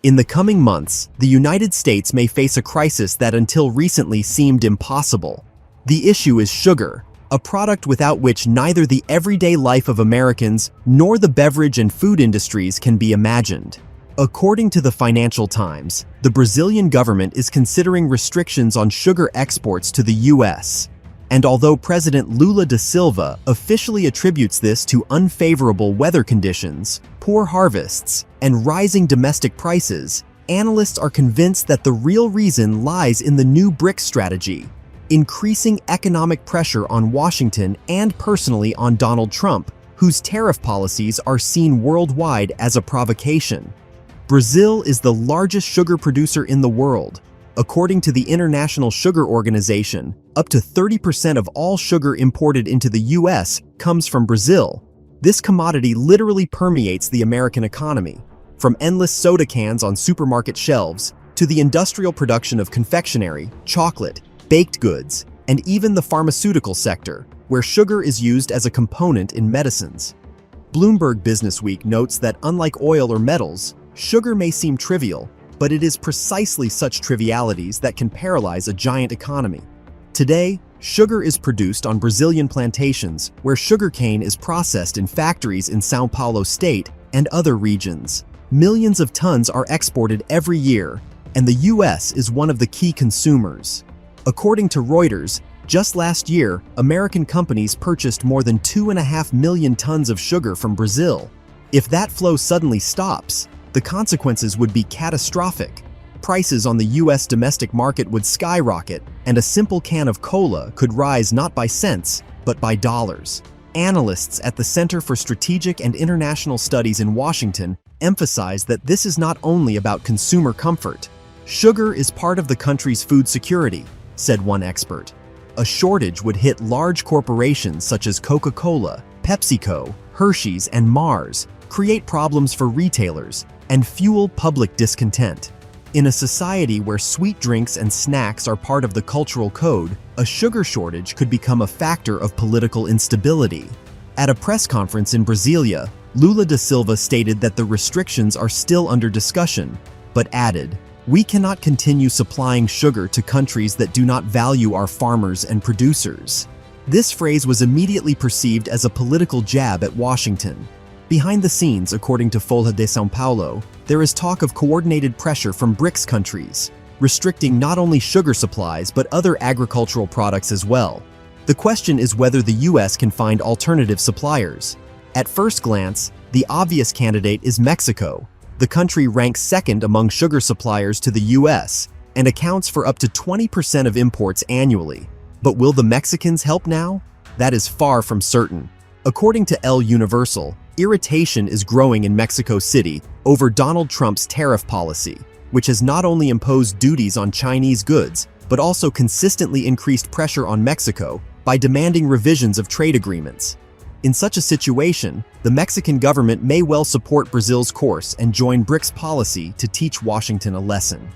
In the coming months, the United States may face a crisis that until recently seemed impossible. The issue is sugar, a product without which neither the everyday life of Americans nor the beverage and food industries can be imagined. According to the Financial Times, the Brazilian government is considering restrictions on sugar exports to the U.S. And although President Lula da Silva officially attributes this to unfavorable weather conditions, poor harvests, and rising domestic prices, analysts are convinced that the real reason lies in the new BRICS strategy, increasing economic pressure on Washington and personally on Donald Trump, whose tariff policies are seen worldwide as a provocation. Brazil is the largest sugar producer in the world. According to the International Sugar Organization, up to 30% of all sugar imported into the U.S. comes from Brazil. This commodity literally permeates the American economy, from endless soda cans on supermarket shelves to the industrial production of confectionery, chocolate, baked goods, and even the pharmaceutical sector, where sugar is used as a component in medicines. Bloomberg Businessweek notes that unlike oil or metals, sugar may seem trivial, but it is precisely such trivialities that can paralyze a giant economy. Today, sugar is produced on Brazilian plantations where sugarcane is processed in factories in São Paulo state and other regions. Millions of tons are exported every year, and the U.S. is one of the key consumers. According to Reuters, just last year, American companies purchased more than 2.5 million tons of sugar from Brazil. If that flow suddenly stops, the consequences would be catastrophic. Prices on the U.S. domestic market would skyrocket, and a simple can of cola could rise not by cents, but by dollars. Analysts at the Center for Strategic and International Studies in Washington emphasize that this is not only about consumer comfort. Sugar is part of the country's food security, said one expert. A shortage would hit large corporations such as Coca-Cola, PepsiCo, Hershey's, and Mars, create problems for retailers, and fuel public discontent. In a society where sweet drinks and snacks are part of the cultural code, a sugar shortage could become a factor of political instability. At a press conference in Brasilia, Lula da Silva stated that the restrictions are still under discussion, but added, "We cannot continue supplying sugar to countries that do not value our farmers and producers." This phrase was immediately perceived as a political jab at Washington. Behind the scenes, according to Folha de São Paulo, there is talk of coordinated pressure from BRICS countries, restricting not only sugar supplies but other agricultural products as well. The question is whether the U.S. can find alternative suppliers. At first glance, the obvious candidate is Mexico. The country ranks second among sugar suppliers to the U.S. and accounts for up to 20% of imports annually. But will the Mexicans help now? That is far from certain. According to El Universal, irritation is growing in Mexico City over Donald Trump's tariff policy, which has not only imposed duties on Chinese goods, but also consistently increased pressure on Mexico by demanding revisions of trade agreements. In such a situation, the Mexican government may well support Brazil's course and join BRICS policy to teach Washington a lesson.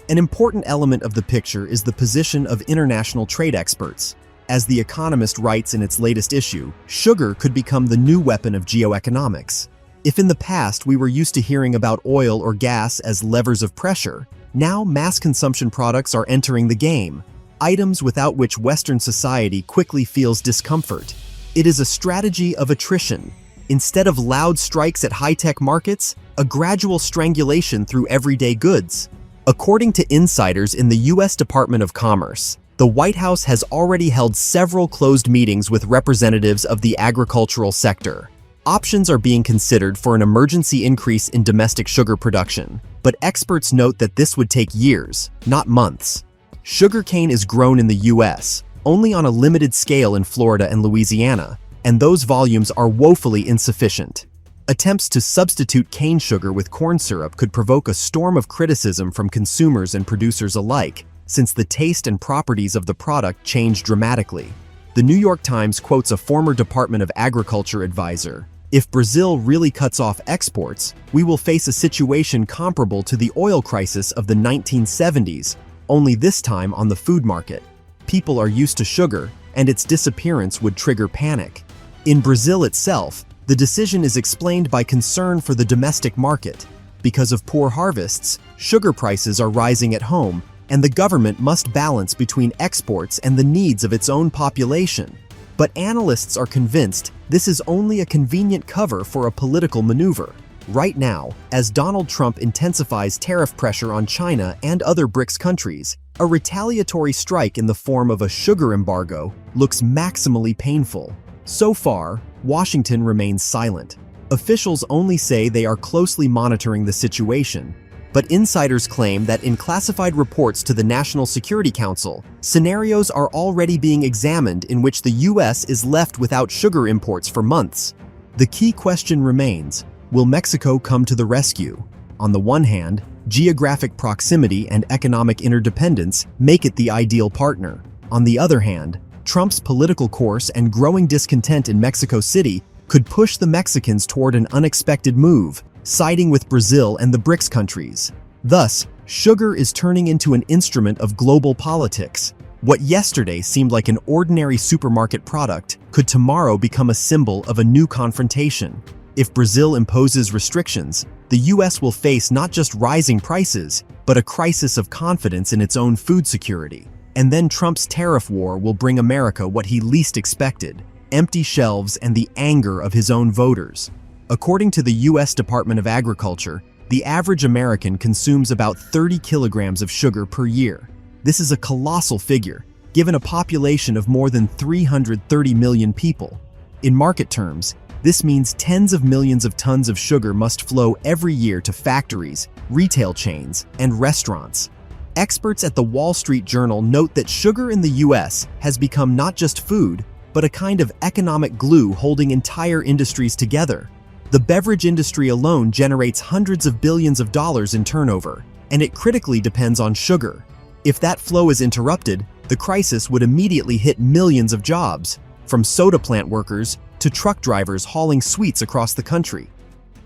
An important element of the picture is the position of international trade experts. As The Economist writes in its latest issue, sugar could become the new weapon of geoeconomics. If in the past we were used to hearing about oil or gas as levers of pressure, now mass consumption products are entering the game, items without which Western society quickly feels discomfort. It is a strategy of attrition. Instead of loud strikes at high-tech markets, a gradual strangulation through everyday goods. According to insiders in the U.S. Department of Commerce, the White House has already held several closed meetings with representatives of the agricultural sector. Options are being considered for an emergency increase in domestic sugar production, but experts note that this would take years, not months. Sugarcane is grown in the U.S., only on a limited scale in Florida and Louisiana, and those volumes are woefully insufficient. Attempts to substitute cane sugar with corn syrup could provoke a storm of criticism from consumers and producers alike, since the taste and properties of the product change dramatically. The New York Times quotes a former Department of Agriculture advisor, "If Brazil really cuts off exports, we will face a situation comparable to the oil crisis of the 1970s, only this time on the food market. People are used to sugar, and its disappearance would trigger panic." In Brazil itself, the decision is explained by concern for the domestic market. Because of poor harvests, sugar prices are rising at home, and the government must balance between exports and the needs of its own population. But analysts are convinced this is only a convenient cover for a political maneuver. Right now, as Donald Trump intensifies tariff pressure on China and other BRICS countries, a retaliatory strike in the form of a sugar embargo looks maximally painful. So far, Washington remains silent. Officials only say they are closely monitoring the situation, but insiders claim that in classified reports to the National Security Council, scenarios are already being examined in which the U.S. is left without sugar imports for months. The key question remains, will Mexico come to the rescue? On the one hand, geographic proximity and economic interdependence make it the ideal partner. On the other hand, Trump's political course and growing discontent in Mexico City could push the Mexicans toward an unexpected move, siding with Brazil and the BRICS countries. Thus, sugar is turning into an instrument of global politics. What yesterday seemed like an ordinary supermarket product could tomorrow become a symbol of a new confrontation. If Brazil imposes restrictions, the U.S. will face not just rising prices, but a crisis of confidence in its own food security. And then Trump's tariff war will bring America what he least expected: empty shelves and the anger of his own voters. According to the U.S. Department of Agriculture, the average American consumes about 30 kilograms of sugar per year. This is a colossal figure, given a population of more than 330 million people. In market terms, this means tens of millions of tons of sugar must flow every year to factories, retail chains, and restaurants. Experts at the Wall Street Journal note that sugar in the U.S. has become not just food, but a kind of economic glue holding entire industries together. The beverage industry alone generates hundreds of billions of dollars in turnover, and it critically depends on sugar. If that flow is interrupted, the crisis would immediately hit millions of jobs, from soda plant workers to truck drivers hauling sweets across the country.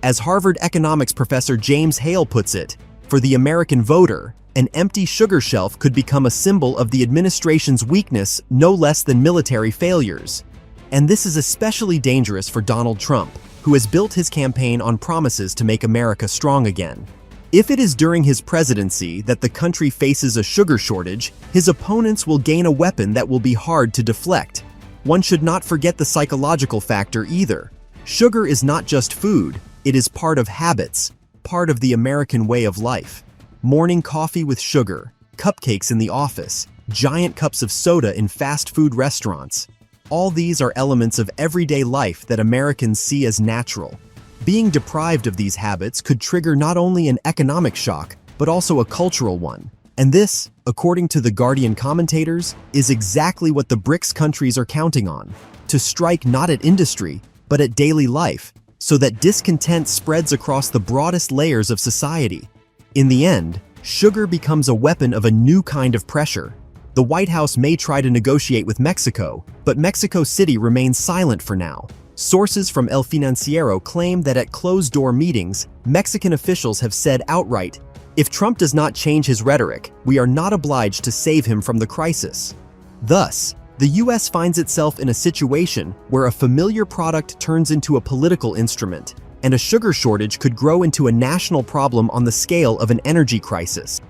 As Harvard economics professor James Hale puts it, for the American voter, an empty sugar shelf could become a symbol of the administration's weakness no less than military failures. And this is especially dangerous for Donald Trump, who has built his campaign on promises to make America strong again. If it is during his presidency that the country faces a sugar shortage, his opponents will gain a weapon that will be hard to deflect. One should not forget the psychological factor either. Sugar is not just food, it is part of habits, part of the American way of life. Morning coffee with sugar, cupcakes in the office, giant cups of soda in fast food restaurants. All these are elements of everyday life that Americans see as natural. Being deprived of these habits could trigger not only an economic shock, but also a cultural one. And this, according to the Guardian commentators, is exactly what the BRICS countries are counting on: to strike not at industry, but at daily life, so that discontent spreads across the broadest layers of society. In the end, sugar becomes a weapon of a new kind of pressure. The White House may try to negotiate with Mexico, but Mexico City remains silent for now. Sources from El Financiero claim that at closed-door meetings, Mexican officials have said outright, if Trump does not change his rhetoric, we are not obliged to save him from the crisis. Thus, the U.S. finds itself in a situation where a familiar product turns into a political instrument, and a sugar shortage could grow into a national problem on the scale of an energy crisis.